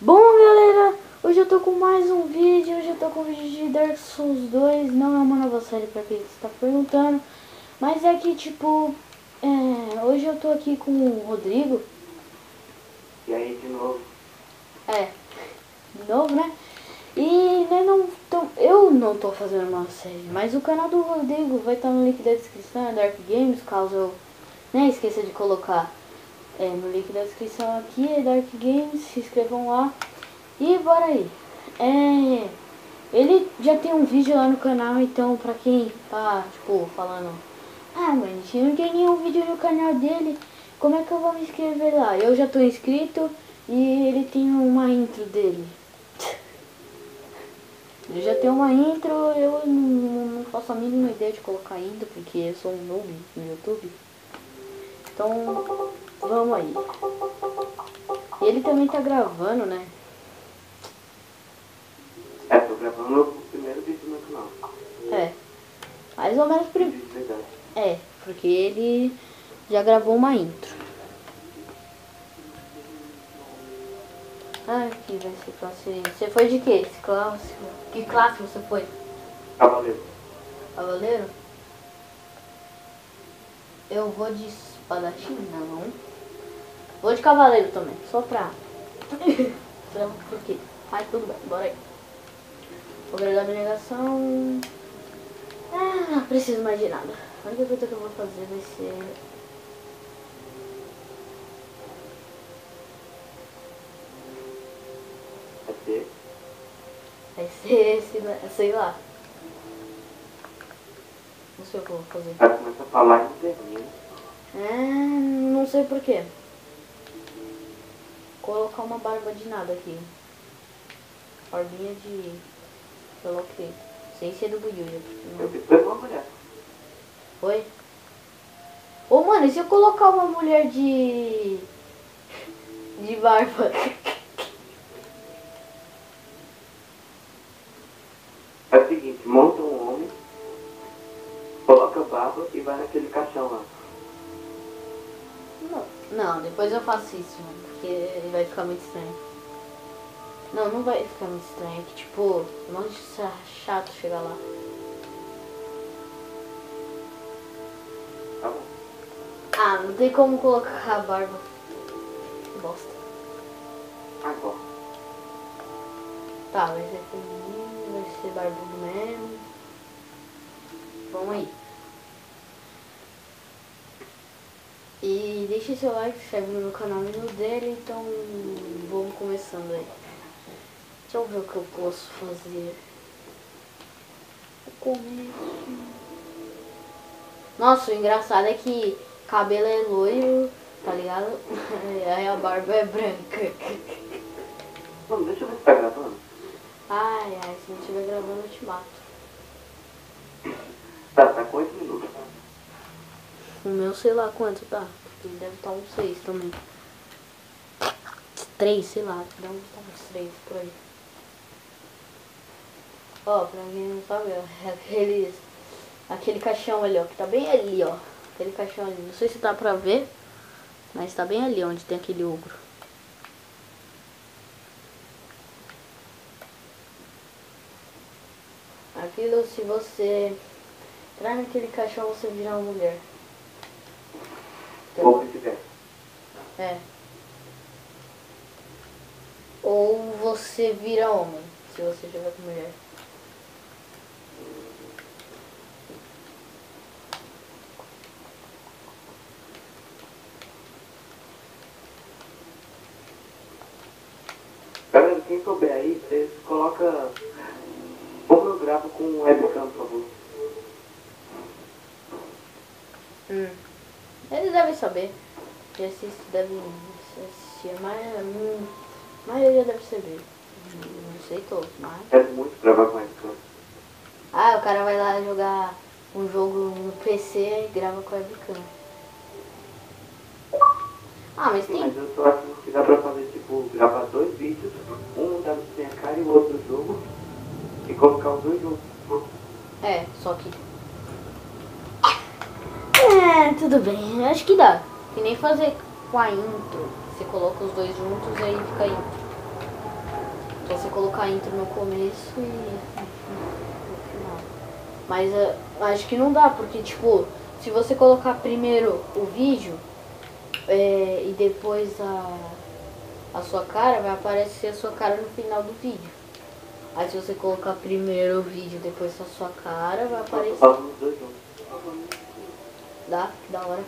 Bom, galera, hoje eu tô com mais um vídeo. Hoje eu tô com um vídeo de Dark Souls 2. Não é uma nova série pra quem está perguntando, mas é que tipo, hoje eu tô aqui com o Rodrigo. E aí de novo. De novo, né? E né, eu não tô fazendo uma série, mas o canal do Rodrigo vai estar no link da descrição, é Dark Games, caso eu esqueça de colocar no link da descrição aqui, é Dark Games, se inscrevam lá. E bora aí. Ele já tem um vídeo lá no canal, então pra quem tá, tipo, falando, mas a gente não tem nenhum vídeo no canal dele, como é que eu vou me inscrever lá? Eu já tô inscrito e ele tem uma intro dele. Ele já tem uma intro, eu não faço a mínima ideia de colocar intro, porque eu sou um noob no YouTube. Então, vamos aí. E ele também tá gravando, né? Tô gravando o primeiro vídeo do meu canal. Mais ou menos porque ele já gravou uma intro. Aqui vai ser fácil. Você foi de quê? Esse clássico? Que classe você foi? Cavaleiro. Cavaleiro? Eu vou de espadachim? Não. Vou de cavaleiro também, só pra... Por quê? Tudo bem, bora aí. Vou agregar a negação. Não preciso mais de nada. A única coisa que eu vou fazer vai ser... Vai ser esse, né? Sei lá. Não sei o que eu vou fazer. Aí começa a falar e não termina. Não sei porquê. Colocar uma barba de nada aqui. Barbinha de... Coloquei. Sem ser do Buiuia. Eu fiz pra uma mulher. Oi? Ô, mano, e se eu colocar uma mulher de barba? É o seguinte, monta um homem, coloca a barba e vai naquele caixão lá. Não, depois eu faço isso, mano, porque vai ficar muito estranho. Não vai ficar muito estranho, é que tipo, um monte de chato chegar lá. Tá bom. Não tem como colocar a barba. Que bosta. Agora. Tá, vai ser feminino, vai ser barbudo mesmo. Vamos aí. E deixe seu like, se inscreve no meu canal e no dele, então vamos começando aí. Deixa eu ver o que eu posso fazer. O começo. Nossa, o engraçado é que cabelo é loiro, tá ligado? Aí a barba é branca. Mano, deixa eu ver se tá gravando. Se não estiver gravando eu te mato. Tá com 8 minutos. O meu sei lá quanto tá. Porque deve estar uns 6 também. 3, sei lá. Deve estar uns 3 por aí. Ó, pra quem não sabe, é aquele caixão ali, ó. Que tá bem ali, ó. Aquele caixão ali. Não sei se dá pra ver. Mas tá bem ali onde tem aquele ogro. Aquilo, se você entrar naquele caixão, você vira uma mulher. Ou se tiver. Ou você vira homem, se você estiver com mulher. Galera, quem souber aí, vocês colocam como eu gravo com webcam, por favor. Eles devem saber. Que assiste, devem assistir, mas a maioria deve saber. Não sei todos, mas... Quero muito gravar com webcam. O cara vai lá jogar um jogo no PC e grava com a webcam. Mas tem... Mas eu tô achando que dá pra fazer, tipo, gravar 2 vídeos, um da minha cara e o outro do jogo, e colocar os dois juntos. Só que... tudo bem, acho que dá. Que nem fazer com a intro. Você coloca os dois juntos e aí fica a intro. Só você colocar intro no começo e no final. Mas acho que não dá, porque tipo, se você colocar primeiro o vídeo e depois a sua cara, vai aparecer a sua cara no final do vídeo. Aí se você colocar primeiro o vídeo, depois a sua cara, vai aparecer. Falando os dois juntos. Dá? Que da hora.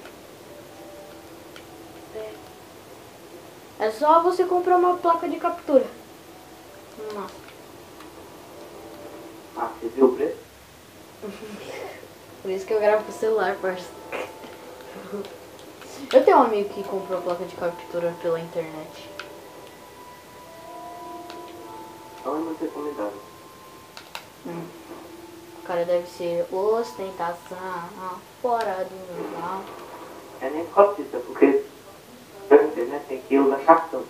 É só você comprar uma placa de captura. Nossa. Ah, você viu o preço? Por isso que eu gravo com o celular, parça. Eu tenho um amigo que comprou placa de captura pela internet. Não é muito recomendado. O cara deve ser ostentação fora do normal. É nem cotista, porque pela internet tem que usar cartão.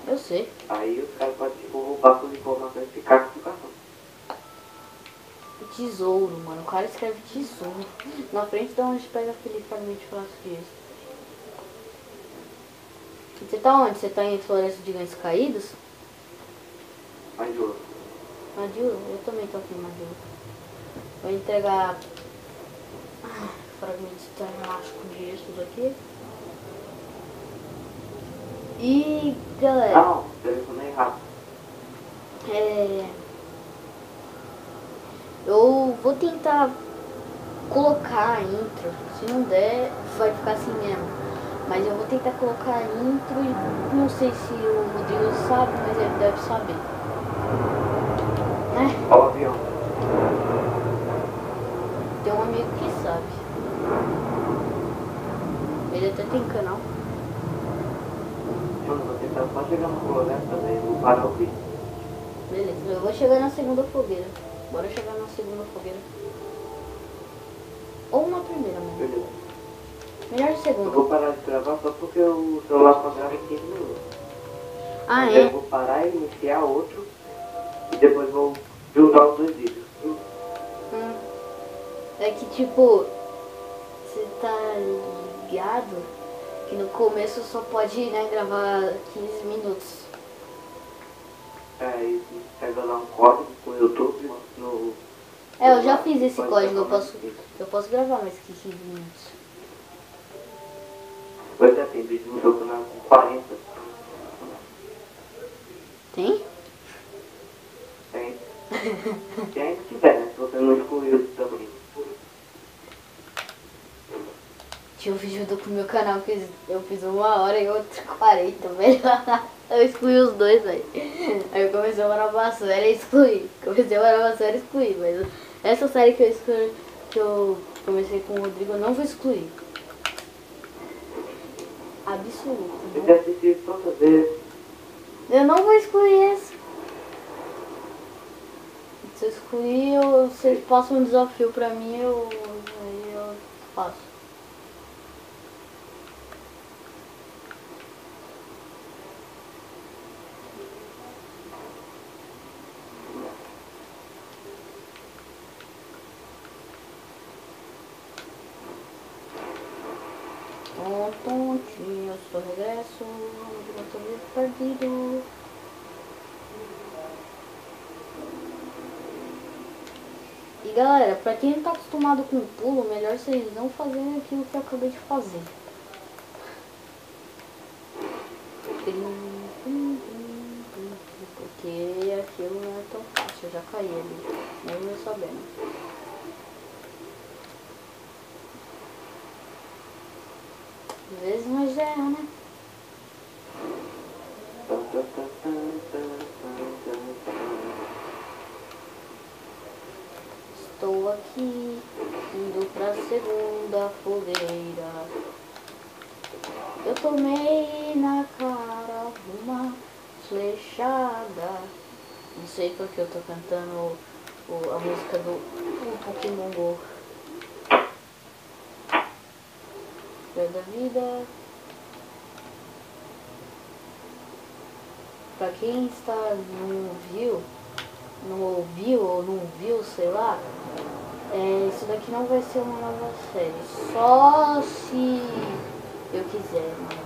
Eu sei. Aí os caras podem tipo, roubar suas informações e ficar com o cartão. Tesouro, mano. O cara escreve tesouro. Na frente de onde pega aquele fragmento de francês. Você tá onde? Você tá em Floresta de Gães Caídos? Mas eu Madiu? Eu também tô aqui em Madiu. Vou entregar fragmentos termoelástico de gestos aqui. E galera, não, telefonei errado. eu vou tentar colocar a intro. Se não der, vai ficar assim mesmo. Mas eu vou tentar colocar a intro e não sei se o Rodrigo sabe, mas ele deve saber. Né? Ó o avião. Tem um amigo que sabe. Ele até tem canal. Eu vou tentar só chegar no floresta daí vou parar o vídeo. Beleza, eu vou chegar na segunda fogueira. Bora chegar na segunda fogueira. Ou na primeira, mano. Beleza. Melhor de Eu segunda. vou parar de gravar só porque o celular só grava em 15 minutos. Ah, Mas eu é? vou parar e iniciar outro e depois vou juntar os dois vídeos. É que tipo, você tá ligado que no começo só pode, né, gravar 15 minutos. Aí pega lá um código com o YouTube no. Eu já fiz esse Pode código, gravar mais 15. eu posso gravar mais que 15 minutos. Pois é, tem vídeo no seu canal com 40. Tem? Tem. Quem ainda tiver, né? Se você não excluiu também. Tinha um vídeo do meu canal que eu fiz 1 hora e outro 40, velho. Eu excluí os dois, velho. Aí eu comecei a gravar a série e excluí. Comecei a gravar a série e excluí, mas essa série que eu comecei com o Rodrigo eu não vou excluir. Absoluto. Você Não. quer assistir todas vezes. Eu não vou excluir essa. Se eu excluir, você passa um desafio pra mim, aí eu faço. Tontinho, eu sou regresso, onde eu tô meio perdido. E galera, pra quem não tá acostumado com pulo, melhor vocês não fazerem aquilo que eu acabei de fazer. Porque aquilo não é tão fácil, eu já caí ali, mesmo eu sabendo. Às vezes nós erra, né? Estou aqui, indo pra segunda fogueira. Eu tomei na cara uma flechada. Não sei porque eu tô cantando a música do Pokémon GO. Da vida. Pra quem está não ouviu ou não viu, sei lá, isso daqui não vai ser uma nova série. Só se eu quiser, mas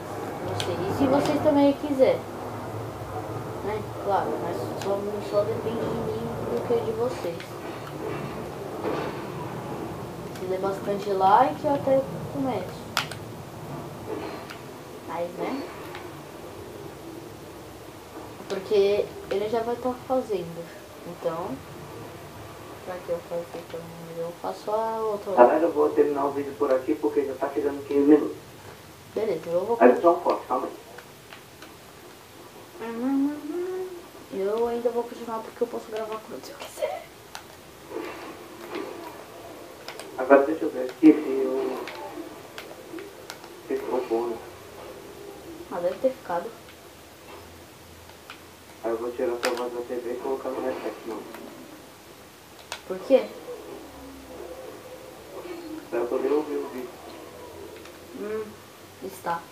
não sei. E se vocês também quiserem. né? Claro, mas só depende de mim do que de vocês. Se der bastante like, eu até começo. Mas, né? Porque ele já vai estar fazendo. Então, pra que eu faço então? Eu faço a outra. Galera, eu vou terminar o vídeo por aqui porque já tá chegando 15 minutos. Beleza, eu vou. Aí só um corte, calma aí. Eu ainda vou continuar porque eu posso gravar quando eu quiser. Agora deixa eu ver aqui se ficou bom, né? Mas deve ter ficado. Aí eu vou tirar essa voz da TV e colocar no headset, não. Por quê? Pra eu poder ouvir o vídeo. Está.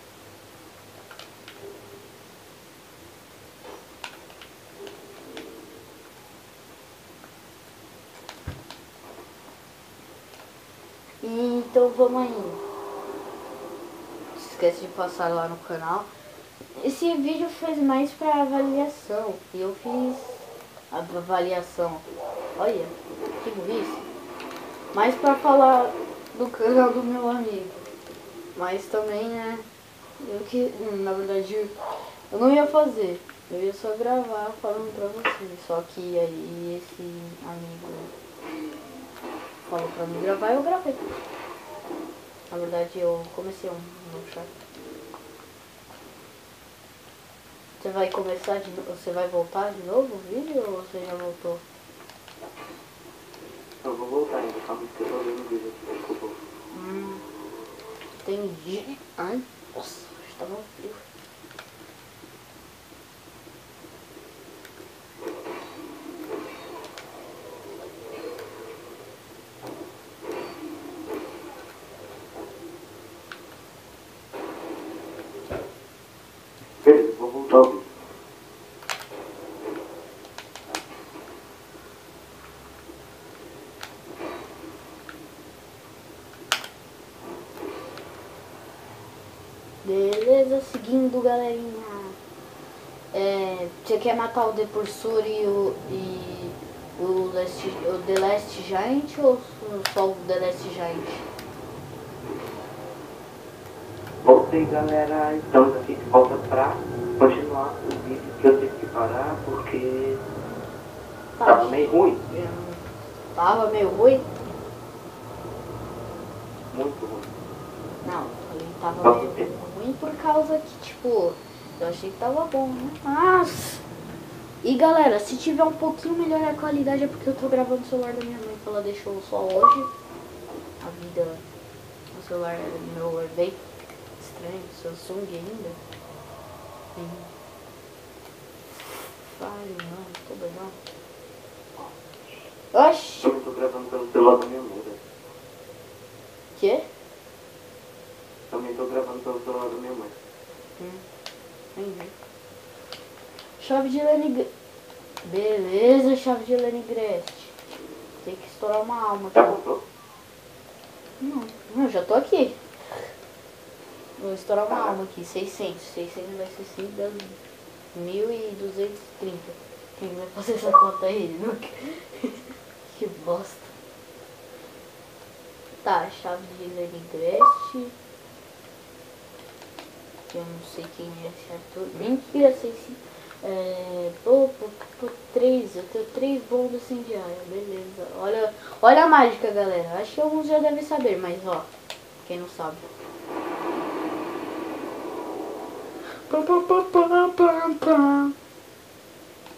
Então vamos aí. Não se esquece de passar lá no canal. Esse vídeo fez mais pra avaliação. E eu fiz a avaliação. Olha, que burrice. Mais pra falar do canal do meu amigo. Mas também, né? Na verdade, eu não ia fazer. Eu ia só gravar falando pra vocês. Só que aí esse amigo falou pra mim gravar e eu gravei. Na verdade, eu comecei um novo chat. Você vai começar de novo? Você vai voltar de novo o vídeo ou você já voltou? Eu vou voltar ainda, calma que eu tô vendo o vídeo aqui, desculpa. Entendi. Ai, nossa, estava frio. Beleza, vou voltar ao vídeo. Beleza, seguindo, galerinha. Você quer matar o Depursur e o The Last Giant ou só o The Last Giant? Voltei, galera. Estamos aqui de volta pra continuar o vídeo que eu tive que parar porque tava meio ruim. Tava meio ruim? Muito ruim. Não, ele tava meio ruim por causa que, tipo, eu achei que tava bom, né? Mas... E galera, se tiver um pouquinho melhor a qualidade é porque eu tô gravando o celular da minha mãe, que ela deixou só hoje. A vida... O celular meu é bem estranho, Samsung ainda. Fale, não, tô legal. Oxi! Eu tô gravando pelo celular da minha mãe, velho. Quê? Também tô gravando pelo celular da minha mãe. Entendi. Chave de Leningrad. Beleza, chave de Leningrad. Tem que estourar uma alma. Já voltou? Não, eu já tô aqui. Vou estourar uma alma aqui, 600. 600 vai ser 5 das 1.230. Quem vai fazer essa conta aí? Que bosta. Tá, chave de Leningrad. Eu não sei quem é esse Arthur. Mentira, sei sim. Tô 3, eu tenho 3 bombas incendiárias, beleza. Olha a mágica, galera. Acho que alguns já devem saber, mas ó, quem não sabe.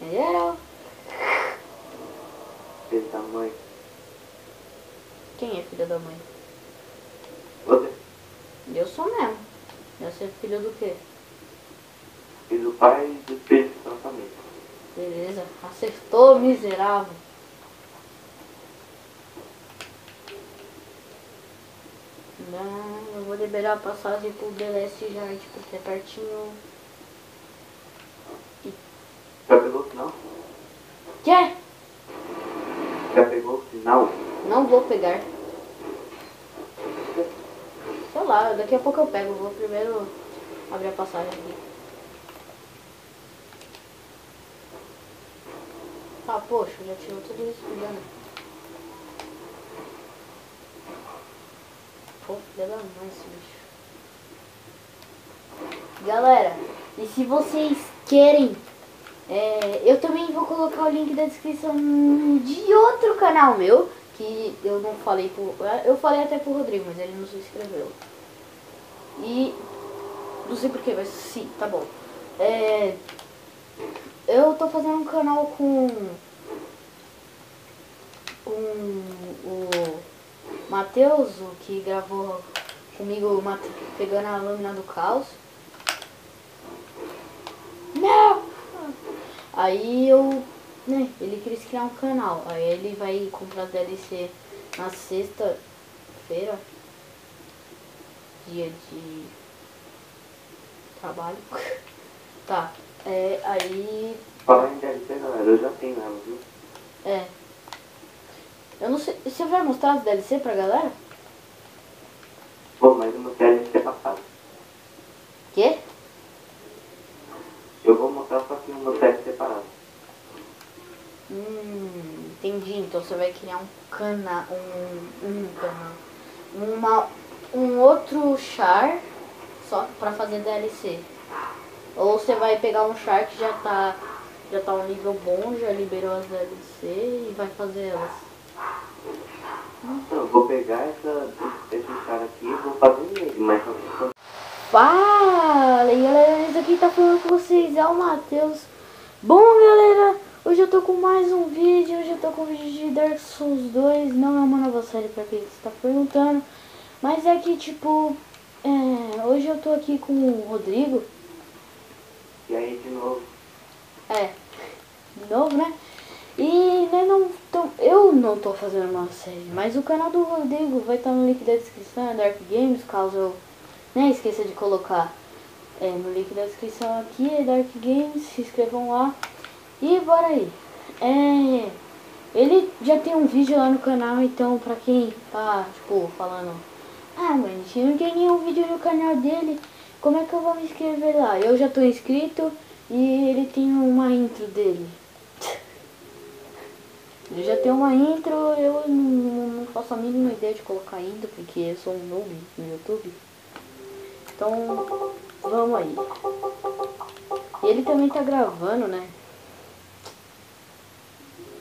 Entendeu? Filho da mãe. Quem é filho da mãe? Você? Eu sou mesmo. Eu sou filho do quê? Filho do pai e do Espírito Santo também. Beleza, acertou, miserável. Não, eu vou liberar a passagem pro The Last Giant, porque é pertinho. Já pegou o sinal? Quê? Já pegou o sinal? Não vou pegar. Sei lá, daqui a pouco eu pego. Vou primeiro abrir a passagem aqui. Ah, poxa, já tirou tudo isso já, né? Pô, filha da mãe esse bicho. Galera, e se vocês querem, eu também vou colocar o link da descrição de outro canal meu, que eu não falei eu falei até pro Rodrigo, mas ele não se inscreveu. E não sei porquê, mas sim, tá bom. Eu tô fazendo um canal com o Matheus, o que gravou comigo pegando a lâmina do caos. Não! Aí ele quis criar um canal. Aí ele vai comprar DLC na sexta-feira, dia de trabalho. Tá, aí... Falar em DLC, galera, eu já tenho ela, viu? Eu não sei, você vai mostrar as DLC pra galera? Bom, mas eu não quero ser passado. Quê? Eu vou mostrar só que no meu teste separado. Entendi. Então você vai criar um outro char só pra fazer DLC. Ou você vai pegar um char que já tá um nível bom, já liberou as DLC e vai fazer elas. Eu vou pegar esse cara aqui e vou fazer nele, mas não. Fala, e galera, esse aqui tá falando com vocês, é o Matheus. Bom, galera, hoje eu tô com mais um vídeo, hoje eu tô com um vídeo de Dark Souls 2, não é uma nova série pra quem está perguntando, mas é que, tipo, hoje eu tô aqui com o Rodrigo. E aí, de novo? De novo, né? E eu não tô fazendo uma série, mas o canal do Rodrigo vai estar no link da descrição, é Dark Games, caso eu esqueça de colocar no link da descrição aqui, é Dark Games, se inscrevam lá e bora aí. Ele já tem um vídeo lá no canal, então pra quem tá, tipo, falando, mas se não tem nenhum vídeo no canal dele, como é que eu vou me inscrever lá? Eu já tô inscrito e ele tem uma intro dele. Ele já tem uma intro, eu não faço a mínima ideia de colocar intro, porque eu sou um noob no YouTube. Então, vamos aí. E ele também tá gravando, né?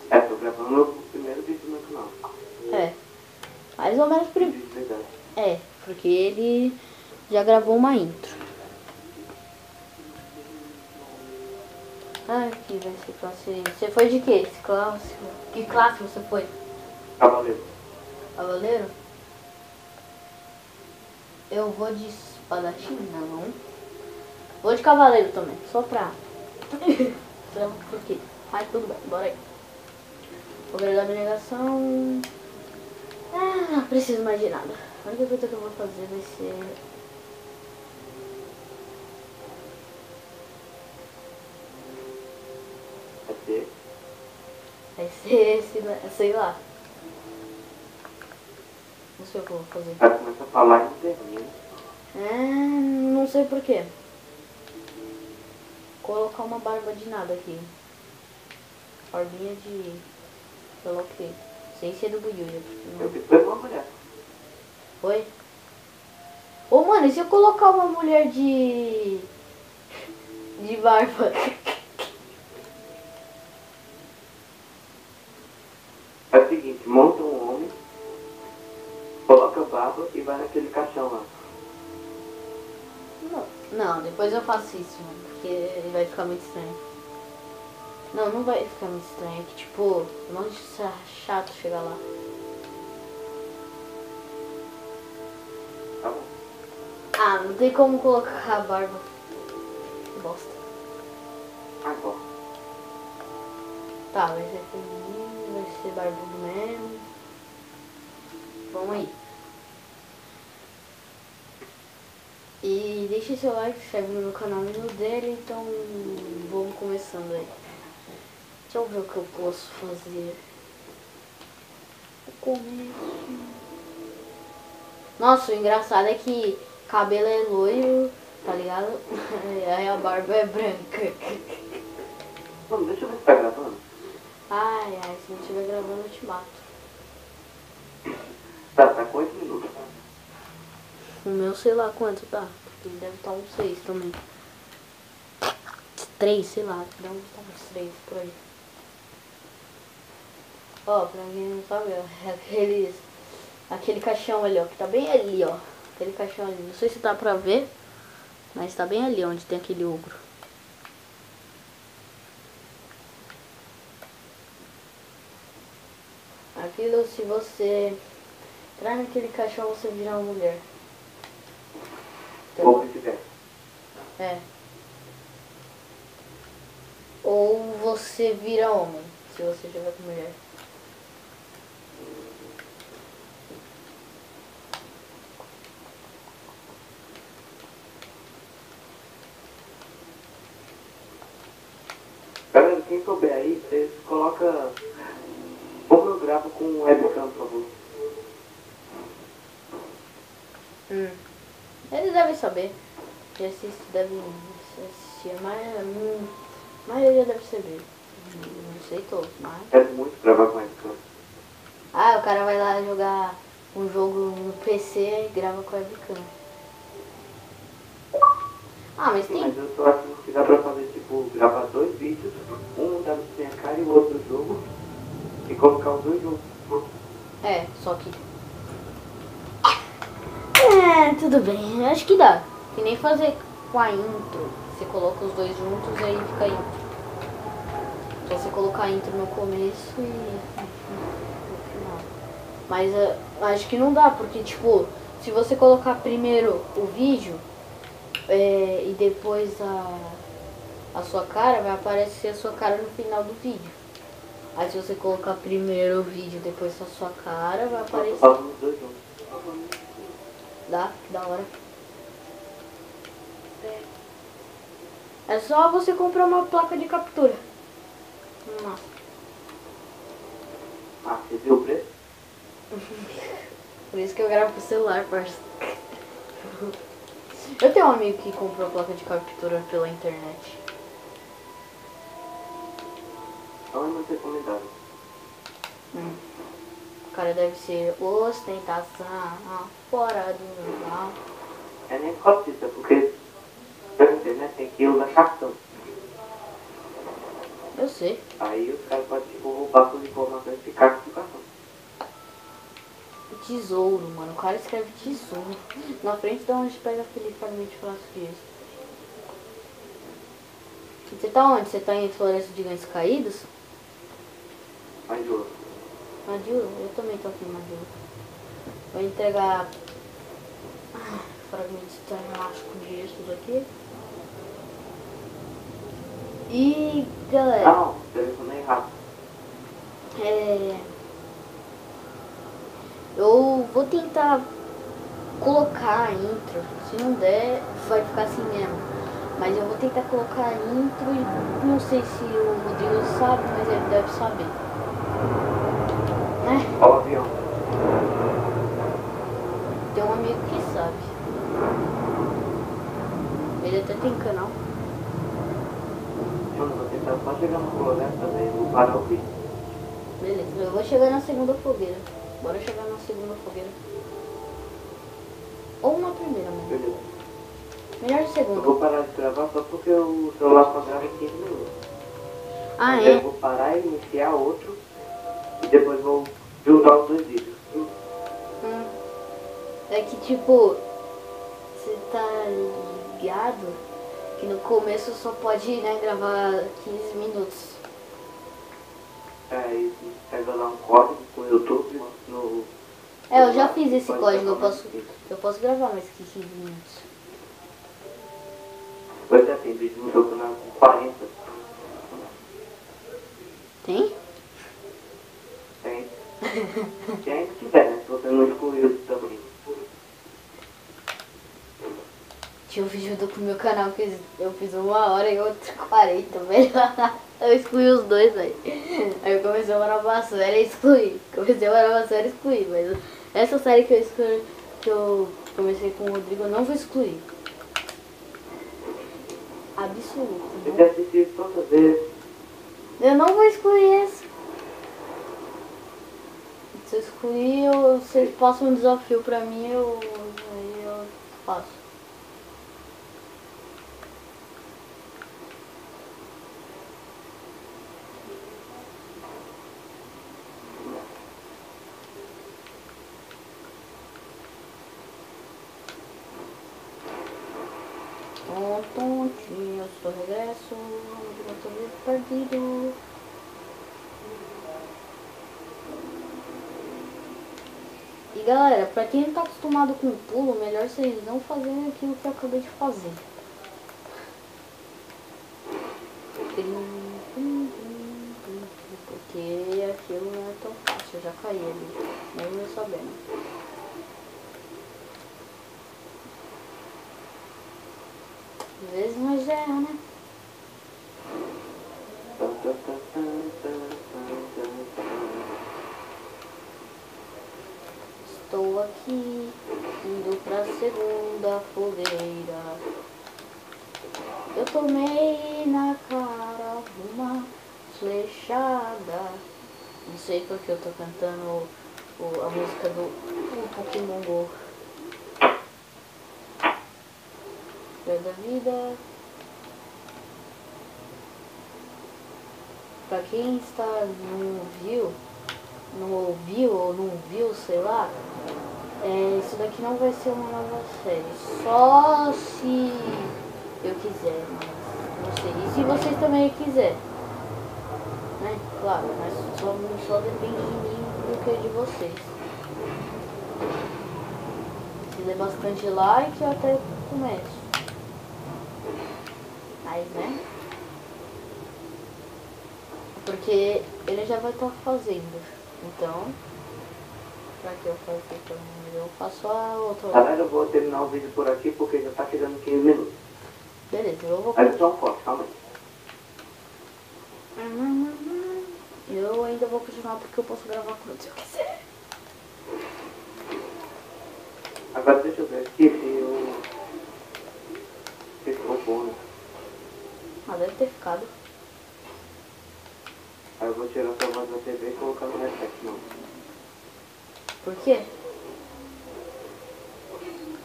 Tô gravando o primeiro vídeo do meu canal. Mais ou menos porque ele já gravou uma intro. Que vai ser classe. Você foi de quê? Que classe você foi? Cavaleiro. Cavaleiro? Eu vou de espadachim, não. Vou de cavaleiro também, só pra... Por quê? Mas tudo bem, bora aí. Poder da abnegação... não preciso mais de nada. A única coisa que eu vou fazer vai ser... Vai ser esse, sei lá. Não sei o que eu vou fazer. Vai começar a falar e não termina. Não sei porquê. Colocar uma barba de nada aqui. Barbinha de... sei lá o que. Sem ser do Buiuja. Eu vi que foi uma mulher. Oi? Ô, mano, e se eu colocar uma mulher de barba? É o seguinte, monta um homem, coloca a barba e vai naquele caixão lá. Não, depois eu faço isso, mano, porque vai ficar muito estranho. Não vai ficar muito estranho, é que tipo, é muito chato chegar lá. Tá bom. Não tem como colocar a barba. Que bosta. Agora. Tá, vai ser feminino, vai ser barbudo mesmo. Vamos aí. E deixe seu like, se inscreve no meu canal e no dele, então vamos começando aí. Deixa eu ver o que eu posso fazer. O começo. Nossa, o engraçado é que cabelo é loiro, tá ligado? Aí a barba é branca. Mano, deixa eu ver se tá gravando. mato. Tá com 8 minutos. O meu sei lá quanto tá. Porque deve estar uns 6 também. 3, sei lá. Deve estar uns 3 por aí. Ó, pra quem não sabe, é aquele caixão ali, ó. Que tá bem ali, ó. Aquele caixão ali. Não sei se dá pra ver. Mas tá bem ali onde tem aquele ogro. Aquilo, se você entrar naquele caixão, você vira uma mulher. Ou vice-versa. É. Ou você vira homem, se você jogar com mulher. Galera, quem souber aí, vocês colocam como eu gravo com webcam, por favor. Eles devem saber. Que devem assistir, mas a maioria deve saber. Não sei todos, mas... É muito gravar com webcam. Ah, o cara vai lá jogar um jogo no PC e grava com a webcam. Ah, mas tem... Mas eu tô achando que dá pra fazer, tipo, gravar 2 vídeos, um da minha cara e o outro do jogo, e colocar os dois juntos. É, só que... É, tudo bem, acho que dá. Que nem fazer com a intro. Você coloca os dois juntos e aí fica a intro. Só você colocar a intro no começo e no final. Mas acho que não dá, porque tipo, se você colocar primeiro o vídeo e depois a sua cara, vai aparecer a sua cara no final do vídeo. Aí se você colocar primeiro o vídeo, depois a sua cara, vai aparecer. Fazendo os dois juntos. Dá, que da hora. É só você comprar uma placa de captura. Nossa. Ah, você viu o preço? Por isso que eu gravo com o celular, parça. Eu tenho um amigo que comprou placa de captura pela internet. Não é muito recomendado. O cara deve ser ostentação fora do normal. É nem copista, porque pela internet tem que usar cartão. Eu sei. Aí os caras podem, tipo, roubar suas informações e ficar com o cartão. Tesouro, mano. O cara escreve tesouro. Na frente de onde pega aquele fragmento de português. Você tá onde? Você tá em Floresta de Gigantes Caídos? Maduro. Maduro? Eu também tô aqui em Maduro. Vou entregar fragmentos termáticos de gestos aqui. E galera, Não, o telefone é errado. eu vou tentar colocar a intro. Se não der, vai ficar assim mesmo. Mas eu vou tentar colocar a intro e não sei se o Rodrigo sabe, mas ele deve saber. Né? Ó o avião. Tem um amigo que sabe. Ele até tem canal. Mano, vou tentar só chegar no floresta, daí vou parar o vídeo. Beleza, eu vou chegar na segunda fogueira. Bora chegar na segunda fogueira. Ou na primeira, mano. Beleza. Melhor de Eu segunda. vou parar de gravar só porque o celular só grava em 15 minutos. Ah, Então é? eu vou parar e iniciar outro e depois vou juntar os dois vídeos. É que tipo, você tá ligado que no começo só pode, né, gravar 15 minutos. Aí pega lá um código com o YouTube no... Eu já fiz esse Pode código, gravar eu posso gravar mais que 15 minutos. Pois é, tem vídeo no seu canal com 40. Tem? Tem. Se ainda tiver, né? Se você não excluiu também. Tinha um vídeo do meu canal que eu fiz 1 hora e outro 40, velho. Eu excluí os dois, velho. Aí eu comecei a gravar a série e excluí. Comecei a gravar a série e excluí, mas essa série que eu excluí, que eu comecei com o Rodrigo, eu não vou excluir. Absoluto. Eu já assisti todas as vezes. Eu não vou excluir essa. Se eu excluir, vocês passam um desafio pra mim, aí eu faço. Tontinho, eu sou regresso, eu tô perdido. E galera, pra quem não tá acostumado com pulo, melhor vocês não fazerem aquilo que eu acabei de fazer. Porque aquilo não é tão fácil, eu já caí ali, mesmo eu sabendo. Às vezes nós erra, né? Estou aqui, indo pra segunda fogueira. Eu tomei na cara uma flechada. Não sei porque eu tô cantando a música do Pokémon GO. Da vida. Pra quem está não ouviu ou não viu, sei lá, isso daqui não vai ser uma nova série. Só se eu quiser, mas não sei. E se vocês também quiserem, né? Claro, mas só depende de mim do que de vocês. Se der bastante like, eu até começo. Mas, né? Porque ele já vai estar fazendo. Então, pra que eu fazer também? Eu faço a outra. Galera, eu vou terminar o vídeo por aqui porque já tá chegando 15 minutos. Beleza, eu vou... Aí só um corte, calma aí. Eu ainda vou continuar porque eu posso gravar quando eu quiser. Agora deixa eu ver aqui se ficou bom. Ah, deve ter ficado. Aí eu vou tirar essa voz da TV e colocar no headset, não. Por quê?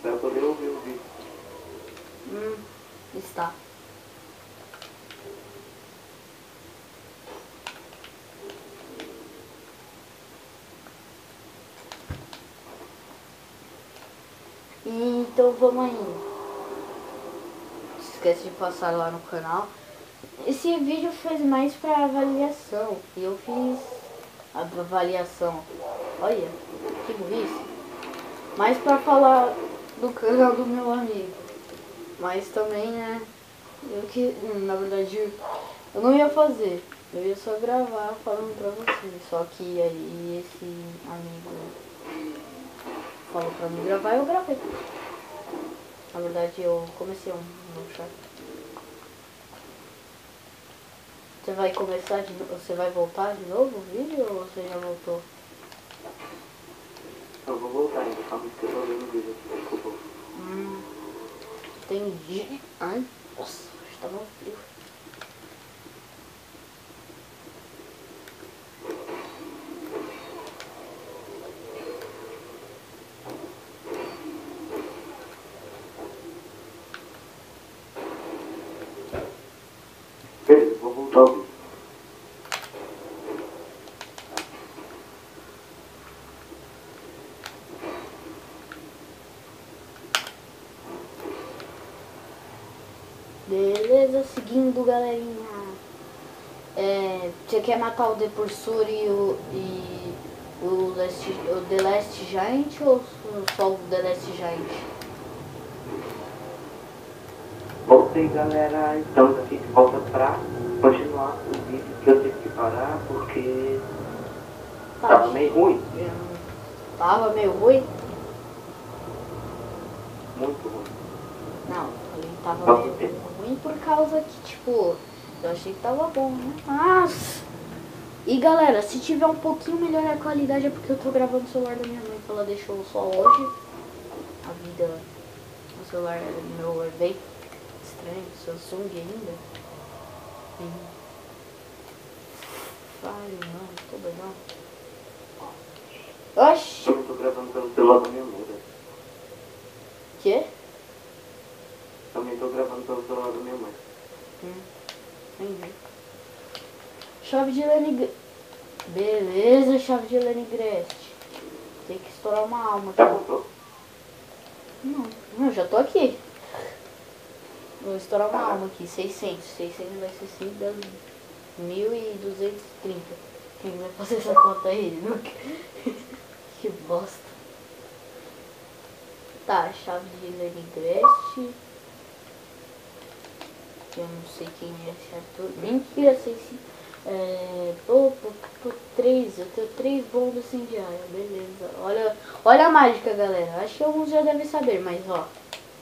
Pra eu poder ouvir o vídeo. Está. Então vamos aí. Não se esquece de passar lá no canal. Esse vídeo fez mais pra avaliação. E eu fiz a avaliação. Olha, que burrice. Mais pra falar do canal do meu amigo. Mas também, né? Na verdade, eu não ia fazer. Eu ia só gravar falando pra vocês. Só que aí esse amigo falou pra mim gravar, eu gravei. Na verdade, eu comecei um chat. Você vai começar de novo? Você vai voltar de novo o vídeo ou você já voltou? Eu vou voltar ainda, calma que eu tô vendo o vídeo aqui, desculpa. Entendi. Ai, nossa, estava frio. Beleza, vou voltar ao vídeo. Beleza, seguindo, galerinha. Você quer matar o Depursur e o The Last Giant ou só o The Last Giant? Voltei, galera, estamos aqui de volta pra continuar o vídeo que eu tive que parar porque tava meio ruim. Tava meio ruim? Muito ruim. Não, ele tava meio ruim por causa que, tipo, eu achei que tava bom, né? Mas... E galera, se tiver um pouquinho melhor a qualidade é porque eu tô gravando no celular da minha mãe, que ela deixou só hoje. A vida... O celular meu é bem estranho, Samsung ainda. Falho, não, tô doidão. Oxi. Eu tô gravando pelo celular da minha mãe, velho. Quê? Também tô gravando pelo celular da minha mãe. Entendi. Chave de Lenny. Beleza, chave de Lenny Grest. Tem que estourar uma alma Já aqui. comprou? Não, já tô aqui. Vou estourar uma alma aqui. 600. 600 vai ser 5 das 1.230. Quem vai fazer essa conta aí? Que bosta. Tá, chave de Lenny Grest. Eu não sei quem é esse ator. Mentira, sei sim. Três. Eu tenho 3 bombas incendiárias. Beleza. Olha a mágica, galera. Acho que alguns já devem saber, mas ó.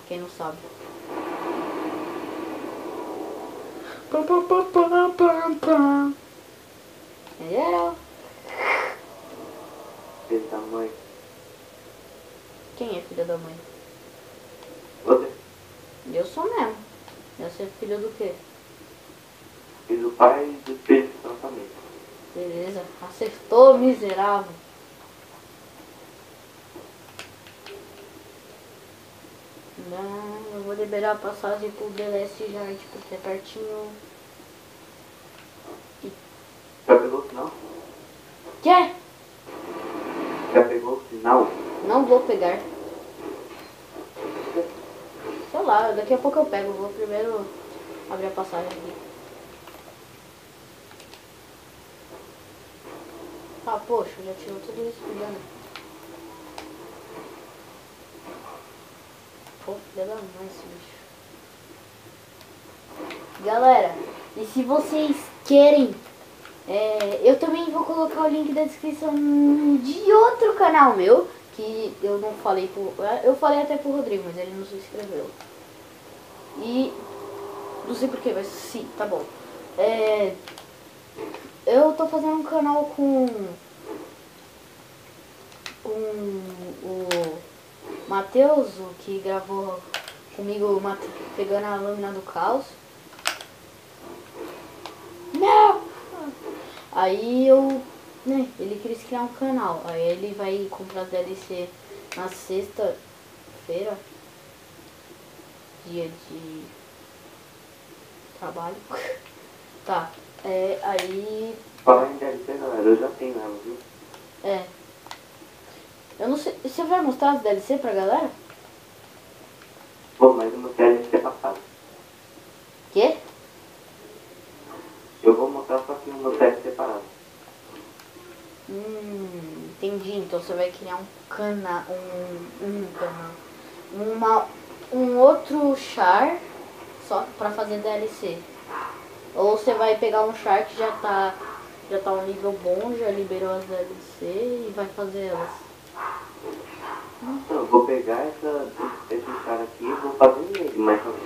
Quem não sabe. Entendeu? Filho da mãe. Quem é filho da mãe? Você? Eu sou mesmo. Eu sou filho do quê? Filho do pai e do Espírito Santo também. Beleza. Acertou, miserável. Não, eu vou liberar a passagem pro DLS já, porque é pertinho. Já pegou o sinal? Quê? Já pegou o sinal? Não vou pegar. Sei lá, daqui a pouco eu pego. Vou primeiro abrir a passagem aqui. Ah, poxa, já tirou tudo isso já, né? Pô, filha da mãe esse bicho. Galera, e se vocês querem, eu também vou colocar o link da descrição de outro canal meu, que eu não falei pro... Eu falei até pro Rodrigo, mas ele não se inscreveu. E... não sei porquê, mas sim, tá bom. Eu tô fazendo um canal com o Matheus, o que gravou comigo pegando a lâmina do caos. Não! Aí ele quis criar um canal. Aí ele vai comprar DLC na sexta-feira, dia de trabalho. Tá, aí... Falar em DLC, galera, eu já tenho ela, viu? Eu não sei, você vai mostrar as DLC pra galera? Pô, mas eu não quero DLC passado. Quê? Eu vou mostrar só que no teste separado. Entendi. Então você vai criar um canal, um outro char só pra fazer DLC. Ou você vai pegar um char que já tá um nível bom, já liberou as DLC e vai fazer elas. Então, eu vou pegar esse char aqui e vou fazer nele, mas só que